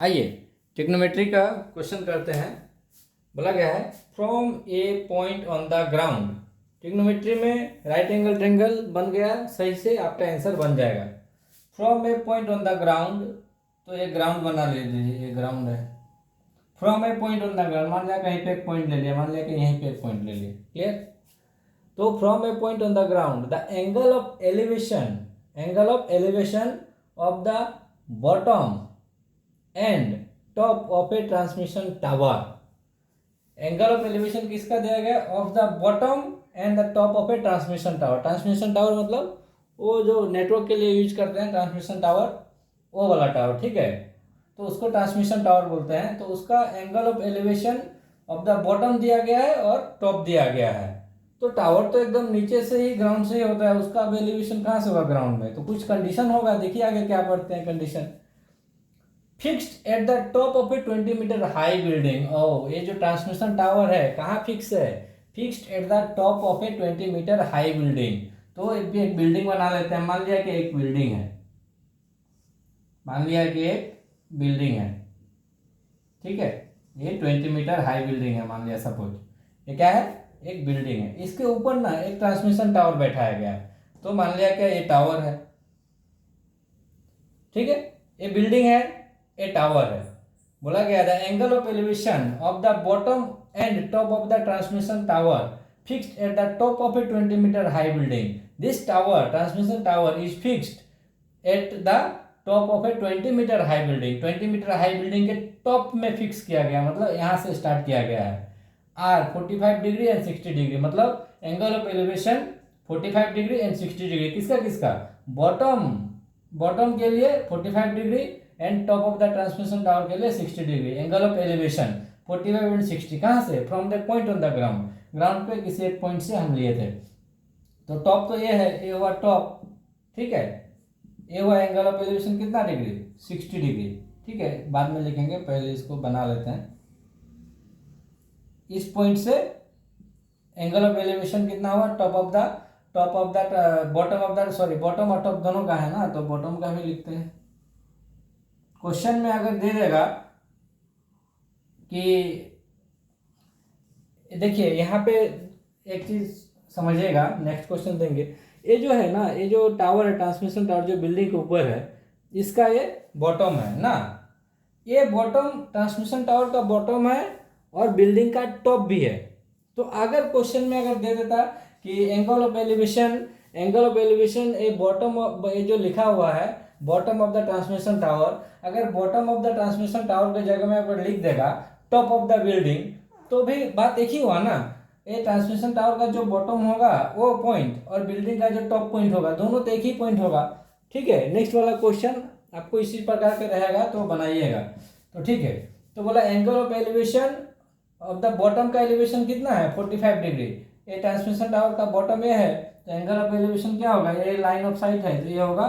आइए ट्रिग्नोमेट्री का क्वेश्चन करते हैं। बोला गया है from A point on the ground. Trigonometry में राइट एंगल ट्रायंगल बन गया सही से, आपका आंसर बन जाएगा। From A point on the ground, तो ये ग्राउंड बना लीजिए, ये ग्राउंड है। From A point on the ground, मान लिया कहीं पे एक पॉइंट ले लिया, मान लिया कि यहीं पे एक पॉइंट ले लिया, क्लियर। तो from A point on the ground the angle of elevation of the bottom and top of A transmission tower. Angle of elevation किसका दिया गया? Of the bottom and the top of A transmission tower. Transmission tower मतलब वो जो network के लिए use करते हैं, ट्रांसमिशन टावर, वो वाला टावर, ठीक है। तो उसको ट्रांसमिशन टावर बोलते हैं। तो उसका angle of elevation of the bottom दिया गया है और टॉप दिया गया है। तो टावर तो एकदम नीचे से ही, ग्राउंड से ही होता है, उसका अब एलिवेशन कहाँ से होगा? ग्राउंड में। तो कुछ कंडीशन होगा, देखिए आगे क्या पढ़ते हैं condition. Fixed at the top of a 20 metre high building. Oh, ये जो ट्रांसमिशन टावर है कहाँ फिक्स है? Fixed at the top of a 20 metre high building. तो एक बिल्डिंग बना लेते हैं। मान लिया कि एक बिल्डिंग है, मान लिया कि एक बिल्डिंग है, ठीक है। ये 20 मीटर हाई बिल्डिंग है, मान लिया सपोज। ये क्या है? एक बिल्डिंग है। इसके ऊपर ना एक ट्रांसमिशन टावर बैठाया गया है। तो मान लिया कि ये टावर है, ठीक है। ये बिल्डिंग है, ए टावर है। बोला गया the angle of elevation of the bottom and top of the transmission tower fixed at the top of a 20 metre high building. This tower, transmission tower, is fixed at the top of a 20 metre high building. 20 metre high building के top में fix किया गया, मतलब यहाँ से start किया गया है। आर 45 डिग्री एंड 60 डिग्री, मतलब angle of elevation 45 degree and 60 degree. किसका? बॉटम के लिए 45 degree and top of the transmission tower के लिए 60 degree. Angle of elevation 45 and 60 कहाँ से? From the point on the ground. Ground पे किसी एक पॉइंट से हम लिए थे। तो टॉप तो ये है, ये हुआ टॉप, ठीक है। ये हुआ एंगल ऑफ एलिवेशन कितना डिग्री? 60 डिग्री, ठीक है। बाद में लिखेंगे, पहले इसको बना लेते हैं। इस पॉइंट से एंगल ऑफ एलिवेशन कितना हुआ? बॉटम और टॉप दोनों का है ना, तो बॉटम का भी लिखते हैं। क्वेश्चन में अगर दे देगा कि, देखिए यहाँ पे एक चीज समझिएगा, नेक्स्ट क्वेश्चन देंगे। ये जो है ना, ये जो टावर है, ट्रांसमिशन टावर जो बिल्डिंग के ऊपर है, इसका ये बॉटम है ना। ये बॉटम, ट्रांसमिशन टावर का बॉटम है और बिल्डिंग का टॉप भी है। तो अगर क्वेश्चन में अगर दे देता कि angle of elevation a bottom, ये जो लिखा हुआ है bottom of the transmission tower, अगर bottom of the transmission tower की जगह में अगर लिख देगा टॉप ऑफ द बिल्डिंग, तो भी बात एक ही हुआ ना। ये ट्रांसमिशन टावर का जो बॉटम होगा वो पॉइंट, और बिल्डिंग का जो टॉप पॉइंट होगा, दोनों तो एक ही पॉइंट होगा, ठीक है। नेक्स्ट वाला क्वेश्चन आपको इसी प्रकार के रहेगा, तो बनाइएगा। तो ठीक है, तो बोला angle of elevation of the bottom का एलिवेशन कितना है? 45 डिग्री। ये ट्रांसमिशन टावर का बॉटम ये है, तो एंगल ऑफ एलिवेशन क्या होगा? ये लाइन ऑफ साइट है, तो ये होगा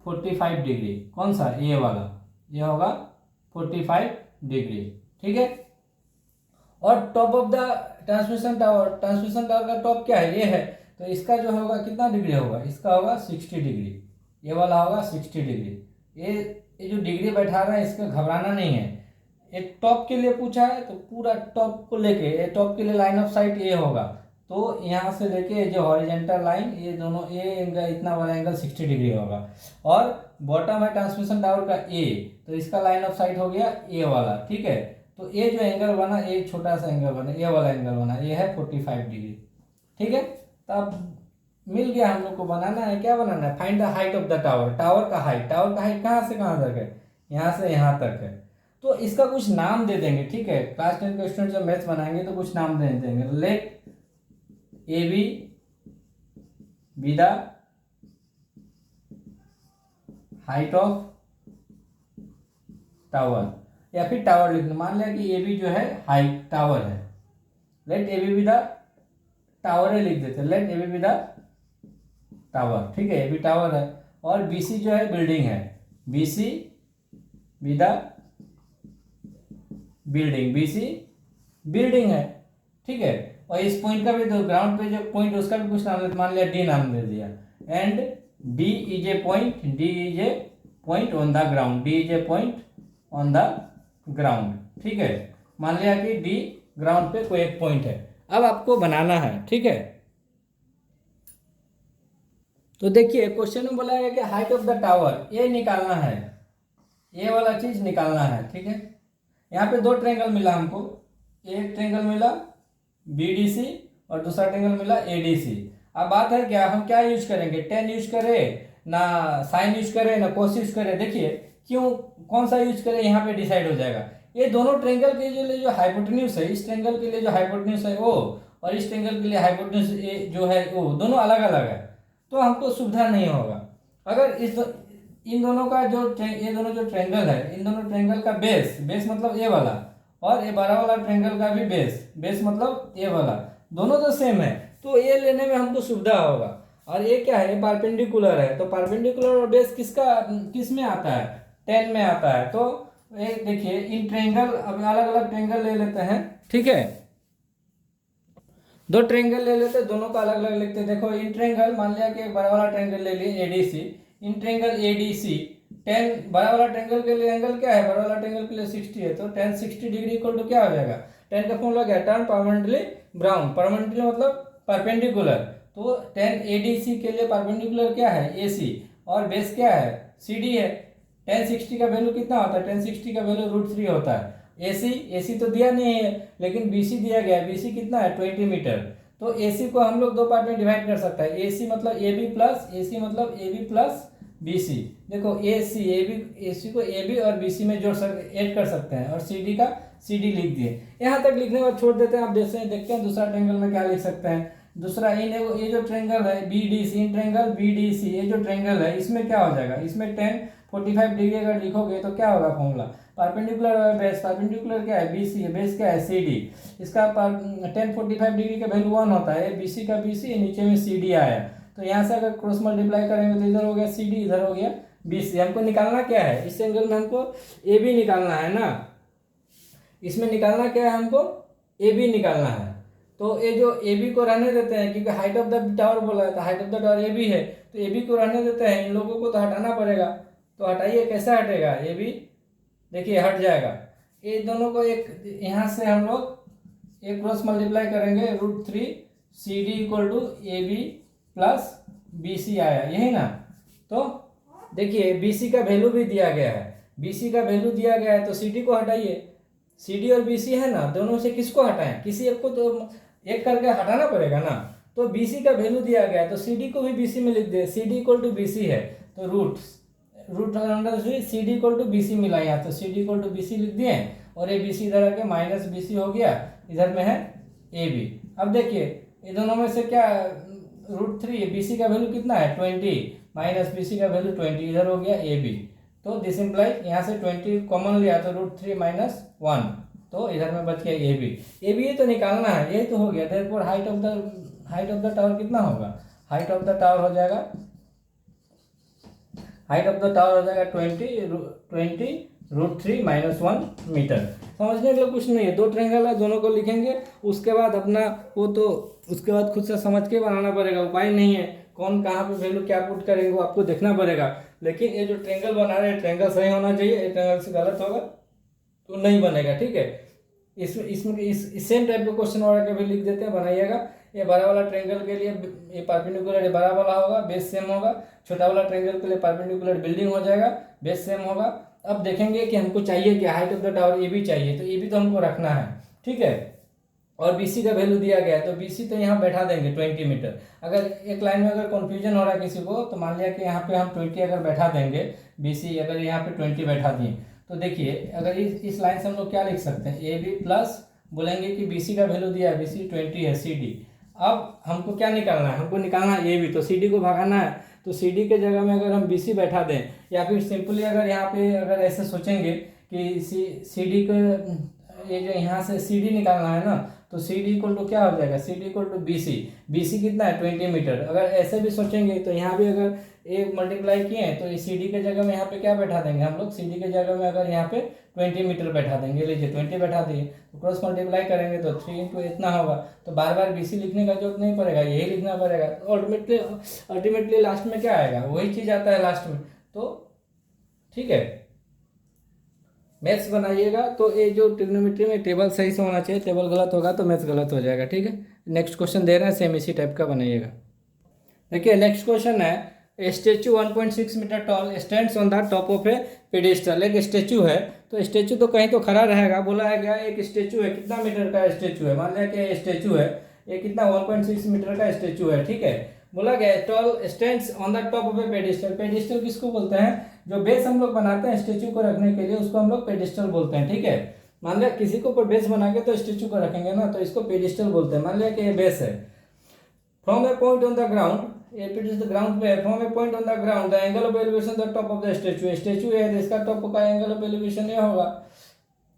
45 डिग्री। कौन सा? ये वाला, ये होगा 45 डिग्री, ठीक है। और top of the transmission tower का टॉप क्या है? ये है, तो इसका जो होगा कितना डिग्री होगा? इसका होगा 60 डिग्री। ये वाला होगा 60 डिग्री। ये जो डिग्री बैठा रहा है, इसका घबराना नहीं है। एक टॉप के लिए पूछा है, तो पूरा टॉप को लेके, ये टॉप के लिए लाइन ऑफ साइट ये होगा, तो यहाँ से लेके जो हॉरिजेंटल लाइन, ये दोनों, ये एंगल, इतना वाला एंगल 60 डिग्री होगा। और बॉटम है ट्रांसमिशन टावर का ए, तो इसका लाइन ऑफ साइट हो गया ए वाला, ठीक है। तो ये जो एंगल बना, ये छोटा सा एंगल बना, ये वाला एंगल बना, ये है 45 डिग्री, ठीक है। तो अब मिल गया, हम लोग को बनाना है, क्या बनाना है? Find the height of the tower. Tower का हाइट कहाँ से कहाँ तक है? यहाँ से यहाँ तक है। तो इसका कुछ नाम दे देंगे, ठीक है। क्लास 10 के स्टूडेंट जब मैथ्स बनाएंगे तो कुछ नाम दे देंगे। Let A B the height of tower, या फिर टावर लिखना। मान लिया कि ए बी जो है हाइट टावर है, let A B the tower है, लिख देते। Let A B the tower, ठीक है। ए बी टावर है, और बी सी जो है बिल्डिंग है, B C B the building, B C building है, ठीक है। और इस पॉइंट का भी, तो ग्राउंड पे जो पॉइंट उसका भी कुछ नाम, मान लिया डी नाम दे दिया। And D is a point on the ground, D is a point on the ground. ठीक है, मान लिया कि डी ग्राउंड पे कोई एक पॉइंट है। अब आपको बनाना है। ठीक है, तो देखिए क्वेश्चन में बोला है कि हाइट ऑफ द टावर ये निकालना है, ये वाला चीज निकालना है। ठीक है, यहाँ पे दो ट्रेंगल मिला हमको, एक ट्रेंगल मिला BDC और दूसरा ट्रेंगल मिला ADC। अब बात है क्या, हम क्या यूज करेंगे, टेन यूज करें ना साइन यूज करें ना कोस यूज करें। देखिए क्यों, कौन सा यूज करें यहाँ पे डिसाइड हो जाएगा। ये दोनों ट्रेंगल के लिए जो हाइपोटेन्यूज है, इस ट्रेंगल के लिए जो हाइपोटेन्यूज है वो, और इस ट्रेंगल के लिए हाइपोटेन्यूज जो है वो, दोनों अलग अलग है, तो हमको सुविधा नहीं होगा। अगर इन दोनों का जो ये दोनों जो ट्रेंगल है, इन दोनों ट्रेंगल का बेस, बेस मतलब ए वाला, और ये बड़ा वाला ट्रेंगल का भी बेस, बेस मतलब ए वाला, दोनों तो सेम है, तो ये लेने में हमको सुविधा होगा। और ये क्या है, ये परपेंडिकुलर है, तो परपेंडिकुलर और बेस किस में आता है, 10 में आता है। तो ये देखिए इन ट्रेंगल, अब अलग अलग ट्रेंगल ले लेते हैं। ठीक है, दो ट्रेंगल ले लेते हैं, दोनों का अलग अलग लिखते हैं। देखो इन ट्रेंगल, मान लिया कि एक बड़ा वाला ट्रेंगल ले लिए ADC, इन ट्रेंगल ADC 10, बड़ा वाला ट्रेंगल के लिए एंगल क्या है, बड़ा वाला ट्रेंगल के लिए 60 है, तो 10 60 डिग्री इक्वल टू क्या हो जाएगा, 10 का फॉर्मूला क्या है, टर्न परमानेंटली ब्राउन, परमानेंटली मतलब परपेंडिकुलर, तो 10 ADC के लिए परपेंडिकुलर क्या है AC, और बेस क्या है CD है। 10 60 का वैल्यू कितना होता है, 10 60 का वैल्यू √3 होता है। AC तो दिया नहीं है, लेकिन BC दिया गया है, BC कितना है 20 मीटर। तो AC को हम लोग दो पार्ट में डिवाइड कर सकते हैं, AC मतलब AC मतलब AB प्लस BC। देखो AC को AB और BC में ऐड कर सकते हैं, और CD का CD लिख दिए। यहाँ तक लिखने के बाद छोड़ देते हैं। आप देखते हैं दूसरा ट्रेंगल में क्या लिख सकते हैं। दूसरा ये जो ट्रेंगल है BDC, इन ट्रेंगल BDC, ये जो ट्रेंगल है इसमें क्या हो जाएगा, इसमें 10 45 डिग्री अगर लिखोगे तो क्या होगा फॉर्मूला, परपेंडिकुलर बेस, परपेंडिकुलर क्या है BC है, बेस क्या है CD, इसका 10 45 डिग्री का वैल्यू 1 होता है, BC का BC, नीचे में CD आया, तो यहाँ से अगर क्रॉस मल्टीप्लाई करेंगे तो इधर हो गया CD, इधर हो गया BC। हमको निकालना क्या है, इस एंगल में हमको AB निकालना है ना, इसमें निकालना क्या है, हमको AB निकालना है। तो ये जो AB को रहने देते हैं, क्योंकि हाइट ऑफ द टावर बोला है, तो height of the tower AB है, तो AB को रहने देते हैं, इन लोगों को तो हटाना पड़ेगा। तो हटाइए, कैसा हटेगा, AB देखिए हट जाएगा। ये दोनों को एक यहाँ से हम लोग एक क्रॉस मल्टीप्लाई करेंगे, √3 CD equal to AB plus BC आया, यही ना। तो देखिए BC का वैल्यू भी दिया गया है, BC का वैल्यू दिया गया है, तो CD को हटाइए। CD और BC है ना, दोनों से किसको हटाएं, किसी एक को तो एक करके हटाना पड़ेगा ना। तो BC का वैल्यू दिया गया है, तो CD को भी BC में लिख दे, CD इक्वल टू BC है, तो root under CD equal to BC मिला यहाँ, तो CD इक्वल टू BC लिख दिए, और ये BC इधर आके माइनस BC हो गया, इधर में है AB। अब देखिए ये दोनों में से क्या, √3, BC का वैल्यू कितना है 20, माइनस BC का वैल्यू 20, इधर हो गया AB। तो दिस इम्प्लाई यहाँ से 20 कॉमन लिया तो √3 माइनस 1, तो इधर में बच गया AB ये तो निकालना है, यही तो हो गया। Therefore height of the tower कितना होगा, हाइट ऑफ द टावर हो जाएगा 20 √3 माइनस 1 मीटर। समझने के लिए कुछ नहीं है, दो ट्रेंगल है, दोनों को लिखेंगे, उसके बाद अपना वो तो उसके बाद खुद से समझ के बनाना पड़ेगा, उपाय नहीं है, कौन कहाँ पे वैल्यू क्या पुट करेंगे वो आपको देखना पड़ेगा। लेकिन ये जो ट्रेंगल बना रहे हैं, ट्रेंगल सही होना चाहिए, ये ट्रेंगल से गलत होगा तो नहीं बनेगा। ठीक है, इस सेम टाइप का क्वेश्चन और के भी लिख देते हैं, बनाइएगा। ये बड़ा वाला ट्रेंगल के लिए ये परपेंडिकुलर ये बड़ा वाला होगा, बेस सेम होगा, छोटा वाला ट्रेंगल के लिए परपेंडिकुलर बिल्डिंग हो जाएगा, बेस सेम होगा। अब देखेंगे कि हमको चाहिए क्या, height of the tower AB चाहिए, तो AB तो हमको रखना है। ठीक है, और BC का वैल्यू दिया गया है, तो BC तो यहाँ बैठा देंगे 20 मीटर। अगर एक लाइन में अगर कन्फ्यूजन हो रहा है किसी को, तो मान लिया कि यहाँ पे हम 20 अगर बैठा देंगे, BC अगर यहाँ पे 20 बैठा दिए, तो देखिए अगर इस लाइन से हम लोग क्या लिख सकते हैं, AB प्लस बोलेंगे कि BC का वैल्यू दिया है, BC 20 है, CD। अब हमको क्या निकालना है, हमको निकालना है AB, तो CD को भगाना है, तो CD के जगह में अगर हम BC बैठा दें, या फिर सिंपली अगर यहाँ पे अगर ऐसे सोचेंगे कि CD को ये जो यहाँ से CD निकालना है ना, तो CD इक्वल टू क्या हो जाएगा, CD इक्वल टू BC कितना है 20 मीटर। अगर ऐसे भी सोचेंगे तो यहाँ भी अगर एक मल्टीप्लाई किए तो ये CD के जगह में यहाँ पे क्या बैठा देंगे हम लोग, CD के जगह में अगर यहाँ पे 20 मीटर बैठा देंगे, लीजिए 20 बैठा दिए, तो क्रॉस मल्टीप्लाई करेंगे तो 3 इंटू इतना होगा, तो बार बार BC लिखने का जरूरत नहीं पड़ेगा, यही लिखना पड़ेगा। तो अल्टीमेटली लास्ट में क्या आएगा, वही चीज़ आता है लास्ट में। तो ठीक है, मैथ्स बनाइएगा तो ये जो ट्रिग्नोमेट्री में टेबल सही से होना चाहिए, टेबल गलत होगा तो मैथ्स गलत हो जाएगा, ठीक है। नेक्स्ट क्वेश्चन दे रहे हैं, सेम इसी टाइप का बनाइएगा। देखिए नेक्स्ट क्वेश्चन है, a statue 1.6 metre tall stands on the top of a pedestal. एक स्टेचू है, तो स्टेचू तो कहीं तो खड़ा रहेगा, बोला है क्या एक स्टेचू है, कितना मीटर का स्टेचू है, मान लिया कि स्टेचू है ये कितना 1.6 मीटर का स्टेचू है, ठीक है। बोला गया tall stands on the top of a pedestal. Pedestal किसको बोलते हैं, जो बेस हम लोग बनाते हैं स्टेचू को रखने के लिए, उसको हम लोग पेडिस्टल बोलते हैं, ठीक है। मान लिया किसी को ऊपर बेस बना के तो स्टेचू को रखेंगे ना, तो इसको पेडिस्टल बोलते हैं। मान लिया कि ये बेस है, from A point on the ground, ये पेडिस्टल ग्राउंड पे है, from A point on the ground the angle of elevation the top of the statue. Statue है तो इसका टॉप का एंगल ऑफ एलिवेशन ये होगा,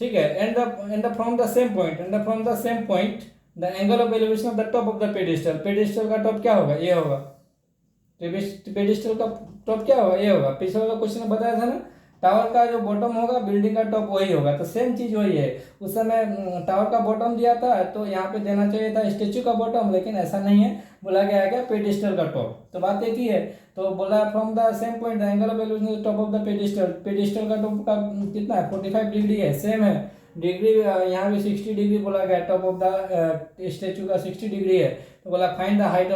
ठीक है। And the from the same point, and from the same point the angle of elevation of the top of the pedestal. Pedestal का top क्या होगा, ये होगा। पेडिस्टल का टॉप क्या होगा, ये होगा। पिछले वाला क्वेश्चन में बताया था ना, टावर का जो बॉटम होगा बिल्डिंग का टॉप वही होगा, तो सेम चीज वही है। उस समय टावर का बॉटम दिया था तो यहाँ पे देना चाहिए था स्टेचू का बॉटम, लेकिन ऐसा नहीं है, बोला गया है क्या पेडिस्टल का टॉप, तो बात एक ही है। तो बोला from the same point the angle of elevation top of the pedestal. Pedestal का टॉप का कितना है, 45 डिग्री है, सेम है डिग्री, यहाँ भी 60 डिग्री बोला गया, टॉप ऑफ द स्टेचू का 60 डिग्री है। तो बोला find the height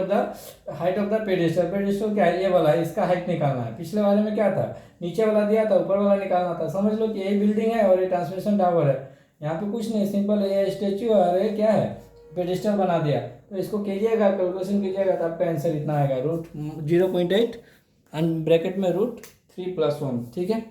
of the pedestal. Pedestal क्या है, ये वाला, इसका हाइट निकालना है। पिछले वाले में क्या था, नीचे वाला दिया था, ऊपर वाला निकालना था। समझ लो कि यही बिल्डिंग है और ये ट्रांसमिशन टावर है, यहाँ पे कुछ नहीं, सिंपल ये स्टेचू है और ये क्या है पेडिस्टल बना दिया। तो इसको कीजिएगा, कैलकुलेशन कीजिएगा तो आपका आंसर इतना आएगा, √0.8 एंड ब्रैकेट में √3+1, ठीक है।